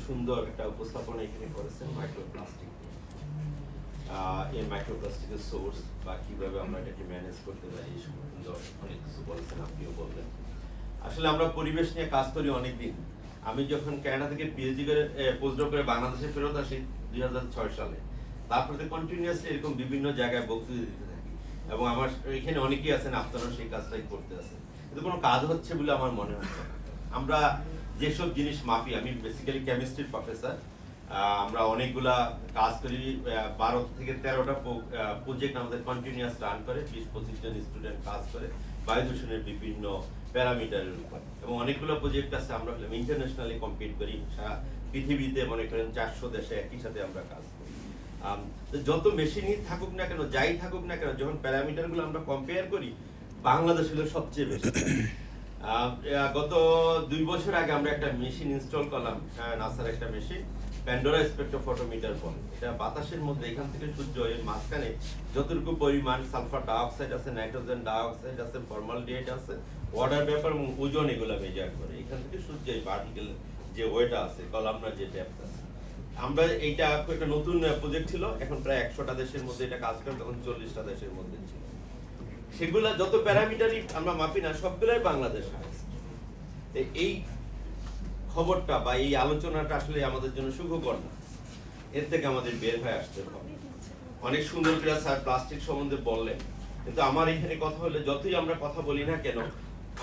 সুন্দর একটা উপস্থাপনা এখানে করেছেন মাইক্রোপ্লাস্টিক। এই মাইক্রোপ্লাস্টিকের সোর্স বা কিভাবে আমরা এটাকে ম্যানেজ করতে পারি এই সম্বন্ধে অনেক কিছু বলেছেন, আপনিও বললেন। আসলে আমরা পরিবেশ নিয়ে কাজ করি অনেকদিন। আমি যখন কানাডা থেকে পিএইচডি করে পোস্টডক করে বাংলাদেশে ফেরত আসি 2006 সালে, তারপরে কন্টিনিউয়াসলি এরকম বিভিন্ন জায়গায় বক্তৃতা দিতে থাকি এবং আমার এখানে অনেকেই আছেন, আপনারাও সেই কাজটাই করতে আছেন, কিন্তু কোনো কাজ হচ্ছে বলে আমার মনে হচ্ছে না। আমরা যেসব জিনিস মাপি, আমি বেসিক্যালি কেমিস্ট্রির প্রফেসর, আমরা অনেকগুলা কাজ করি, 12 থেকে 13টা প্রজেক্ট আমাদের কন্টিনিউয়াস রান করে, 20-25 জন স্টুডেন্ট কাজ করে বায়ু দূষণের বিভিন্ন প্যারামিটারের উপর, এবং অনেকগুলো প্রজেক্ট আছে আমরা ইন্টারন্যাশনালি কম্পিট করি, সারা পৃথিবীতে মনে করেন 400 দেশে একই সাথে আমরা কাজ করি। যত মেশিনই থাকুক না কেন, যাই থাকুক না কেন, যখন প্যারামিটারগুলো আমরা কম্পেয়ার করি, বাংলাদেশ হলো সবচেয়ে বেশি। গত 2 বছর আগে আমরা একটা মেশিন ইনস্টল করলাম, নাসার একটা মেশিন, প্যান্ডোরা স্পেকট্রোফটোমিটার বলে। এটা বাতাসের মধ্যে এখান থেকে সূর্য এর মাঝখানে যতটুকু পরিমাণ সালফার ডাইঅক্সাইড আছে, নাইট্রোজেন ডাইঅক্সাইড আছে, ফর্মালডিহাইড আছে, ওয়াটার ভেপার এবং ওজন এগুলো মেজার করে। এখান থেকে সূর্য এই পার্টিকেল যে ওয়েটা আছে, কলামনার যে ডেপথ আছে। আমরা এইটা একটা নতুন প্রজেক্ট ছিল, এখন প্রায় 100টা দেশের মধ্যে এটা কাজ করে, তখন 40টা দেশের মধ্যে ছিল। সেগুলা যত প্যারামিটারই আমরা মাপি না, সবগুলাই বাংলাদেশ আছে। এই খবরটা বা এই আলোচনাটা আসলে আমাদের জন্য সুখকর না, এর থেকে আমাদের বের হয়ে আসতে হবে। অনেক সুন্দর করে স্যার প্লাস্টিক সম্বন্ধে বললেন, কিন্তু আমার এখানে কথা হলে যতই আমরা কথা বলি না কেন,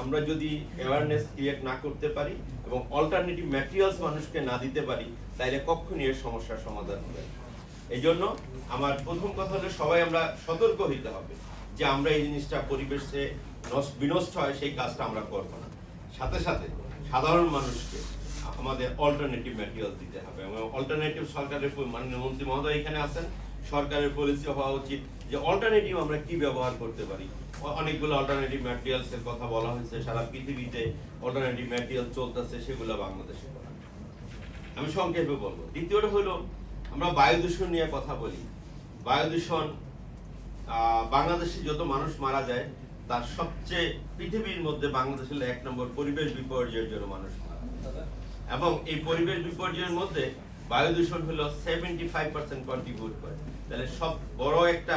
আমরা যদি অ্যাওয়ারনেস ক্রিয়েট না করতে পারি এবং অল্টারনেটিভ ম্যাটেরিয়ালস মানুষকে না দিতে পারি, তাইলে কখনই এর সমস্যার সমাধান হবে। এই জন্য আমার প্রথম কথা হলো সবাই আমরা সতর্ক হইতে হবে যে আমরা এই জিনিসটা পরিবেশে বিনষ্ট হয় সেই কাজটা আমরা করবো না। সাথে সাথে সাধারণ মানুষকে আমাদের অল্টারনেটিভ ম্যাটেরিয়াল দিতে হবে, এবং অল্টারনেটিভ সরকারের মাননীয় মন্ত্রী মহোদয় এখানে আছেন, সরকারের পলিসি হওয়া উচিত যে অল্টারনেটিভ আমরা কি ব্যবহার করতে পারি। অনেকগুলো অল্টারনেটিভ ম্যাটেরিয়ালস এর কথা বলা হয়েছে, সারা পৃথিবীতে অল্টারনেটিভ ম্যাটেরিয়াল চলতেছে, সেগুলো বাংলাদেশে করা। আমি সংক্ষেপে বলবো। দ্বিতীয়টা হলো আমরা বায়ু দূষণ নিয়ে কথা বলি। বায়ু দূষণ বাংলাদেশে যত মানুষ মারা যায়, তার সবচেয়ে পৃথিবীর মধ্যে বাংলাদেশের 1 নম্বর পরিবেশ বিপর্যয়ের জন্য মানুষ মারা যায়, এবং এই পরিবেশ বিপর্যয়ের মধ্যে বায়ু দূষণ হলো 75% কন্ট্রিবিউট করে। তাহলে সব বড় একটা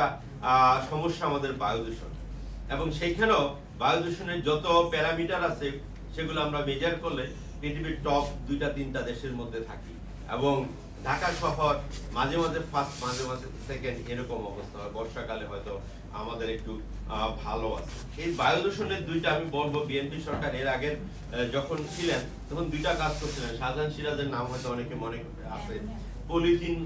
সমস্যা আমাদের বায়ু দূষণ, এবং সেইখানেও বায়ু দূষণের যত প্যারামিটার আছে সেগুলো আমরা মেজার করলে পৃথিবীর টপ 2-3টা দেশের মধ্যে থাকি, এবং ঢাকা শহর মাঝে মাঝে ফার্স্ট, মাঝে মাঝে সেকেন্ড, এরকম অবস্থা হয়। বর্ষাকালে হয়তো আমাদের একটু ভালো আছে। এই বায়ু দূষণের দুইটা আমি বলবো, বিএনপি সরকার এর আগে যখন ছিলেন তখন 2টা কাজ করছিলেন। শাহজাহান সিরাজের নাম হয়তো অনেকে মনে আছে, পলিথিন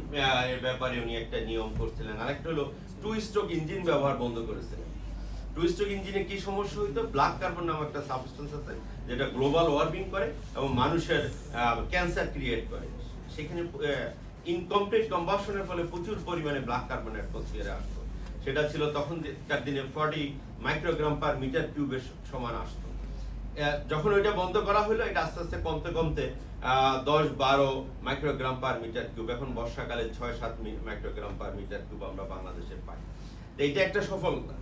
এর ব্যাপারে উনি একটা নিয়ম করছিলেন। আরেকটা হলো 2 স্ট্রোক ইঞ্জিন ব্যবহার বন্ধ করেছিলেন। 2 স্ট্রোক ইঞ্জিনে কি সমস্যা হইতো? ব্ল্যাক কার্বন নামক একটা সাবস্টেন্স আছে যেটা গ্লোবাল ওয়ার্মিং করে এবং মানুষের ক্যান্সার ক্রিয়েট করে। সেখানে ইনকমপ্লিট কম্বাশনের ফলে প্রচুর পরিমাণে ব্ল্যাক কার্বন অ্যাটমসফিয়ারে আসতো। সেটা ছিল তখনকার দিনে 40 মাইক্রোগ্রাম পার মিটার কিউবের সমান আসতো। যখন ওইটা বন্ধ করা হলো, এটা আস্তে আস্তে কমতে কমতে 10-12 মাইক্রোগ্রাম পার মিটার কিউব, এখন বর্ষাকালে 6-7 মাইক্রোগ্রাম পার মিটার কিউব আমরা বাংলাদেশে পাই। এইটা একটা সফলতা।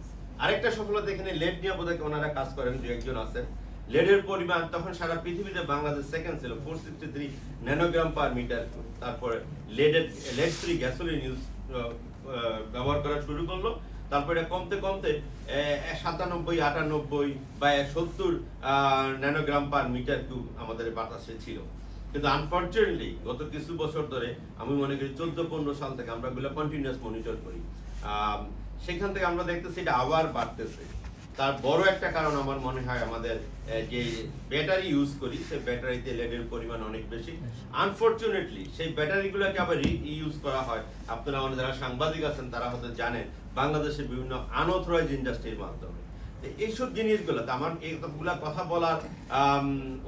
আরেকটা সফলতা, এখানে লেড নিয়ে বোধহয় ওনারা কাজ করেন, 2-1 জন আছেন। লেডের পরিমাণ তখন সারা পৃথিবীতে বাংলাদেশ সেকেন্ড ছিল, 463 ন্যানোগ্রাম পার মিটার। তারপরে লেড ফ্রি গ্যাসোলিন ইউজ ব্যবহার করা শুরু করলো। তারপরে কমতে কমতে 97-98 বা 70 ন্যানোগ্রাম পার মিটার কিউব আমাদের বাতাসে ছিল। কিন্তু আনফরচুনেটলি গত কিছু বছর ধরে, আমি মনে করি 14-15 সাল থেকে আমরা এগুলো কন্টিনিউয়াস মনিটর করি, সেখান থেকে আমরা দেখতেছি এটা আবার বাড়তেছে। তার বড় একটা কারণ আমার মনে হয় আমাদের যে ব্যাটারি ইউজ করি, সেই ব্যাটারিতে লেডের পরিমাণ অনেক বেশি। আনফরচুনেটলি সেই ব্যাটারিগুলোকে আবার ইউজ করা হয়। আপনারা আমাদের যারা সাংবাদিক আছেন তারা হয়তো জানেন, বাংলাদেশের বিভিন্ন আনঅথরাইজড ইন্ডাস্ট্রির মাধ্যমে। এইসব জিনিসগুলোতে আমার এইগুলা কথা বলার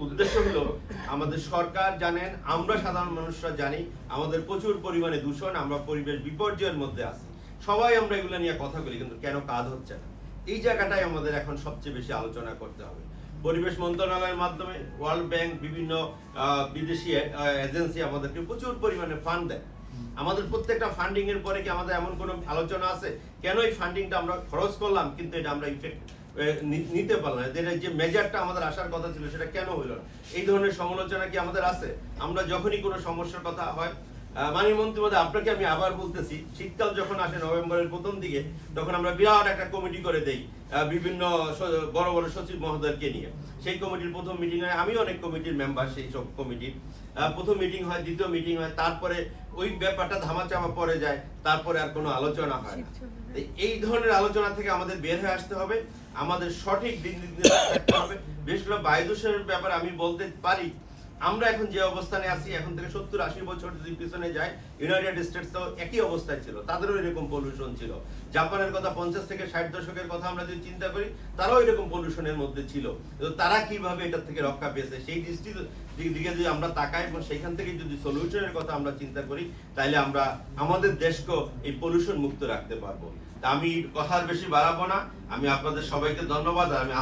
উদ্দেশ্য হলো, আমাদের সরকার জানেন, আমরা সাধারণ মানুষরা জানি, আমাদের প্রচুর পরিমাণে দূষণ, আমরা পরিবেশ বিপর্যয়ের মধ্যে আছি। সবাই আমরা এগুলো নিয়ে কথা বলি, কিন্তু কেন কাজ হচ্ছে না? এই জায়গাটাই আমাদের এখন সবচেয়ে বেশি আলোচনা করতে হবে। পরিবেশ মন্ত্রণালয়ের মাধ্যমে ওয়ার্ল্ড ব্যাংক, বিভিন্ন বিদেশি এজেন্সি আমাদেরকে প্রচুর পরিমাণে ফান্ড দেয়। আমাদের প্রত্যেকটা ফান্ডিং এর পরে কি আমাদের এমন কোনো আলোচনা আছে কেন এই ফান্ডিংটা আমরা খরচ করলাম কিন্তু এটা আমরা নিতে পারলাম না, যে মেজারটা আমাদের আসার কথা ছিল সেটা কেন হইল না? এই ধরনের সমালোচনা কি আমাদের আছে? আমরা যখনই কোনো সমস্যার কথা হয়, মাননীয় মন্ত্রী মহোদয়, আপনাকে আমি আবার বলতেছি, শীতকাল যখন আসে নভেম্বরের প্রথম দিকে, তখন আমরা বিরাট একটা কমিটি করে দেই বিভিন্ন বড় বড় সচিব মহোদয়কে নিয়ে। সেই কমিটির প্রথম মিটিং হয়, আমি অনেক কমিটির মেম্বার সেই সব কমিটির। প্রথম মিটিং হয়, দ্বিতীয় মিটিং হয়, তারপরে ওই ব্যাপারটা ধামাচাপা পড়ে যায়, তারপরে আর কোনো আলোচনা হয় না। এই ধরনের আলোচনা থেকে আমাদের বের হয়ে আসতে হবে, আমাদের সঠিক দিক নির্দেশনা থাকতে হবে। বিশেষ করে বায়ু দূষণের ব্যাপারে আমি বলতে পারি, আমরা এখন যে অবস্থানে আছি, এখন থেকে 70-80 বছর যদি পিছনে যাই, ইউনাইটেড স্টেটস তো একই অবস্থায় ছিল, তাদেরও এরকম পলিউশন ছিল। জাপানের কথা 50 থেকে 60 দশকের কথা আমরা যদি চিন্তা করি, তারাও এরকম পলিউশনের মধ্যে ছিল। তো তারা কিভাবে এটা থেকে রক্ষা পেয়েছে, সেই দিকে যদি আমরা তাকাই এবং সেইখান থেকে যদি সলিউশনের কথা আমরা চিন্তা করি, তাহলে আমরা আমাদের দেশকে এই পলিউশন মুক্ত রাখতে পারবো। তা আমি কথা বেশি বাড়াবো না, আমি আপনাদের সবাইকে ধন্যবাদ। আমি